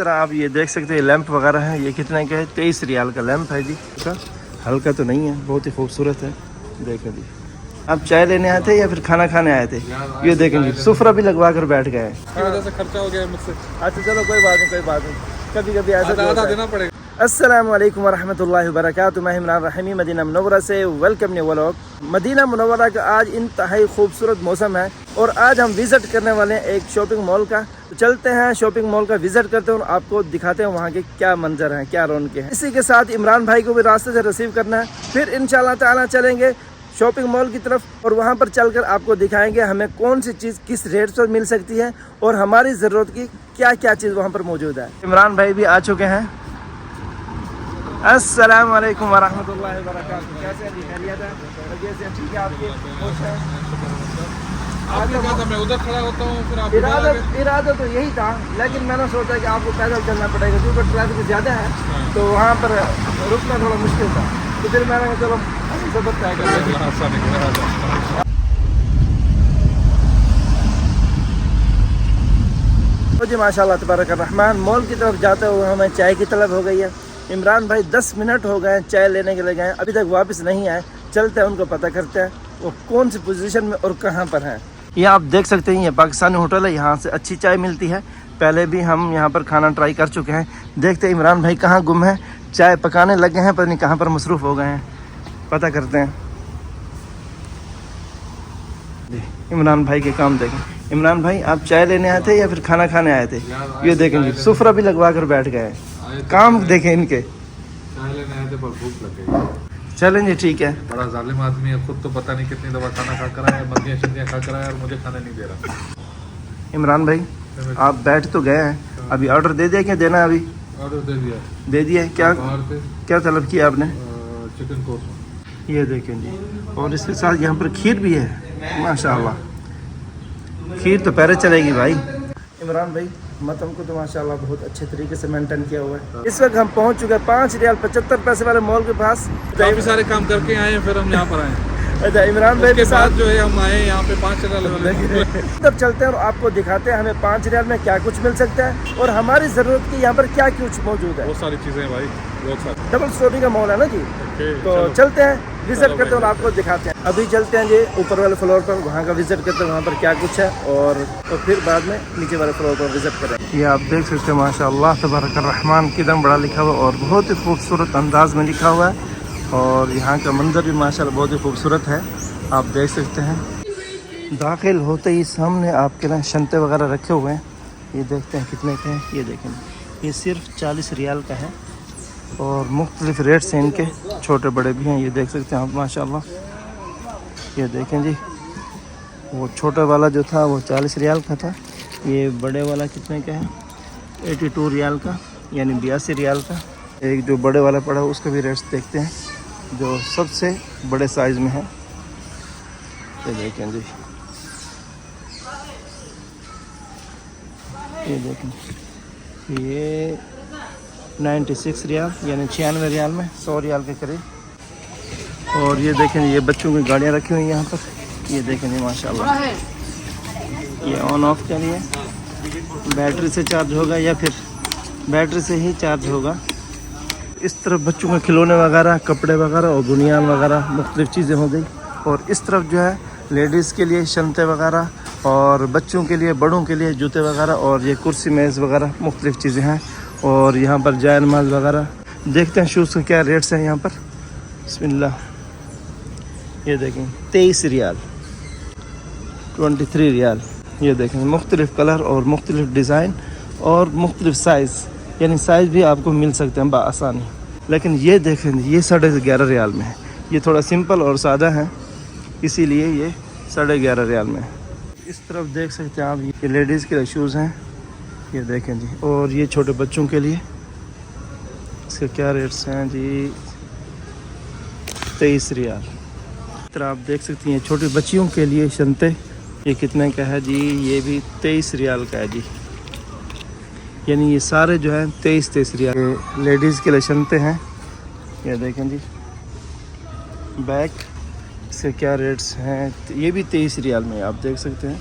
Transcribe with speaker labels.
Speaker 1: तरह आप ये देख सकते हैं लैंप वगैरह है, ये कितने का है? 23 रियाल का लैंप है जी। हल्का तो नहीं है, बहुत ही खूबसूरत है। देखें जी, आप चाय लेने आए थे या फिर खाना खाने आए थे? ये देखें जी, सुफरा भी लगवा कर बैठ गए हैं।
Speaker 2: वजह से खर्चा हो गया मुझसे।
Speaker 1: अच्छा चलो कोई बात नहीं, कोई बात नहीं, कभी कभी ऐसा
Speaker 2: आधा देना पड़ेगा।
Speaker 1: अस्सलामु अलैकुम वरहमतुल्लाहि वबरकातुहू। मैं इमरान रहीमी मदीना मुनव्वरा से welcome new vlog. Madina Munawwara का आज इंतहाई खूबसूरत मौसम है और आज हम विज़िट करने वाले हैं एक शॉपिंग मॉल का। तो चलते हैं शॉपिंग मॉल का विज़िट करते हैं और आपको दिखाते हैं वहाँ के क्या मंजर हैं, क्या रौनकें हैं। इसी के साथ इमरान भाई को भी रास्ते से रिसीव करना है, फिर इंशाल्लाह ताला चलेंगे शॉपिंग मॉल की तरफ और वहाँ पर चलकर आपको दिखाएंगे हमें कौन सी चीज़ किस रेट पर मिल सकती है और हमारी ज़रूरत की क्या क्या चीज़ वहाँ पर मौजूद है। इमरान भाई भी आ चुके हैं। अस्सलाम वालेकुम वरहमतुल्लाहि वबरकातुहू। कैसे हैं जी? खैरियत है? तबीयत से ठीक है आपकी? खुश हैं?
Speaker 2: आपने कहा था मैं उधर खड़ा होता हूँ, फिर आप
Speaker 1: इरादा तो यही था, लेकिन मैंने सोचा कि आपको पैदल चलना पड़ेगा क्योंकि ट्रैफिक ज़्यादा है, तो वहाँ पर रुकना थोड़ा मुश्किल था। तो फिर मैंने कहा चलो सफर तय कर लेते। तो जी माशाल्लाह तबारक रहमान, मॉल की तरफ जाते हुए हमें चाय की तलब हो गई है। इमरान भाई 10 मिनट हो गए चाय लेने के लिए गए, अभी तक वापस नहीं आए। चलते हैं उनको पता करते हैं वो कौन सी पोजीशन में और कहाँ पर हैं। ये आप देख सकते हैं, ये पाकिस्तानी होटल है, यहाँ से अच्छी चाय मिलती है। पहले भी हम यहाँ पर खाना ट्राई कर चुके हैं। देखते हैं इमरान भाई कहाँ गुम है, चाय पकाने लगे हैं, पता नहीं कहाँ पर मसरूफ़ हो गए हैं। पता करते हैं। इमरान भाई के काम देखें। इमरान भाई आप चाय लेने आए थे या फिर खाना खाने आए थे? ये देखें जी, सुफरा भी लगवा कर बैठ गए हैं। काम देखें इनके।
Speaker 2: चाय लेने आए थे पर भूख लग गई।
Speaker 1: चलें जी, ठीक है।
Speaker 2: बड़ा जालिम आदमी है, खुद तो पता नहीं कितनी दफा खाना खा कर आया, मंदियाँ शंदियाँ खा कर आया और मुझे खाने नहीं दे रहा।
Speaker 1: इमरान भाई आप बैठ तो गए हैं, अभी ऑर्डर दे दिया? क्या देना है अभी?
Speaker 2: ऑर्डर दे दिया।
Speaker 1: दे दिया है? क्या क्या तलब किया आपने?
Speaker 2: Chicken course.
Speaker 1: ये देखें जी, और इसके साथ यहाँ पर खीर भी है माशाल्लाह। खीर तो पहले चलेगी भाई। इमरान भाई मतम को तो माशाल्लाह बहुत अच्छे तरीके से मेंटेन किया हुआ है। इस वक्त हम पहुंच चुके हैं 5 रियाल 75 पैसे वाले मॉल के पास।
Speaker 2: काफी सारे काम करके आए हैं, फिर हम यहाँ पर आए।
Speaker 1: अच्छा, इमरान भाई के साथ
Speaker 2: जो है हम आए यहाँ पे 5 रियाल
Speaker 1: तब चलते हैं और आपको दिखाते हैं हमें 5 रियाल में क्या कुछ मिल सकता है और हमारी ज़रूरत की यहाँ पर क्या कुछ मौजूद है।
Speaker 2: बहुत सारी चीज़ें हैं भाई, बहुत सारी।
Speaker 1: डबल स्टोरी का मॉल है ना जी, तो चलते हैं विजिट करते हैं और आपको दिखाते हैं। अभी चलते हैं जी ऊपर वाले फ्लोर पर, वहाँ का विजिट करते हैं वहाँ पर क्या कुछ है और फिर बाद में नीचे वाले फ्लोर पर विजिट करें। ये आप देख सकते हैं माशाअल्लाह तबारक रहमान, किदम बड़ा लिखा हुआ और बहुत ही खूबसूरत अंदाज में लिखा हुआ है और यहाँ का मंजर भी माशाअल्लाह बहुत ही खूबसूरत है, आप देख सकते हैं। दाखिल होते ही सामने आपके ना शंते वगैरह रखे हुए हैं, ये देखते हैं कितने के हैं। ये देखें, ये सिर्फ 40 रियाल का है और मुख्तलिफ रेट्स हैं इनके, छोटे बड़े भी हैं। ये देख सकते हैं आप माशाल्लाह। ये देखें जी, वो छोटा वाला जो था वो 40 रियाल का था, ये बड़े वाला कितने का है? 82 रियाल का, यानी 82 रियाल का। एक जो बड़े वाला पड़ा उसका भी रेट्स देखते हैं, जो सबसे बड़े साइज़ में है। ये देखें जी, ये देखें, ये 96 रियाल यानी 96 रियाल में 100 रियाल के करीब। और ये देखें ये बच्चों की गाड़ियाँ रखी हुई हैं यहाँ पर। ये देखें जी माशाल्लाह, ये ऑन ऑफ के लिए बैटरी से चार्ज होगा या फिर बैटरी से ही चार्ज होगा। इस तरफ बच्चों के खिलौने वगैरह, कपड़े वगैरह और बुनियान वगैरह मुख्तलिफ चीज़ें हो गई। और इस तरफ जो है लेडीज़ के लिए शंते वगैरह और बच्चों के लिए, बड़ों के लिए जूते वगैरह और ये कुर्सी मेज़ वगैरह मुख्तलिफ चीज़ें हैं। और यहाँ पर जाय नमाज वगैरह देखते हैं शूज़ के क्या रेट्स हैं यहाँ पर। बिस्मिल्लाह, ये देखें 23 रियाल, 23 रियाल। ये देखें मुख्तलिफ़ कलर और मुख्तलिफ़ डिज़ाइन और मुख्तलिफ़ साइज़, यानी साइज़ भी आपको मिल सकते हैं बआसानी। लेकिन ये देखें ये 11.5 रियाल में है, ये थोड़ा सिंपल और सादा है, इसीलिए ये 11.5 रियाल में है। इस तरफ देख सकते हैं आप, ये लेडीज़ के लिए शूज़ हैं, ये देखें जी। और ये छोटे बच्चों के लिए इसके क्या रेट्स हैं जी? 23 रियाल। इस तरह आप देख सकती हैं छोटी बच्चियों के लिए शंते, ये कितने का है जी? ये भी 23 रियाल का है जी, यानी ये सारे जो है 23 रियाल। लेडीज़ के लिए शंते हैं, ये देखें जी। बैग इसके क्या रेट्स हैं? ये भी 23 रियाल में आप देख सकते हैं।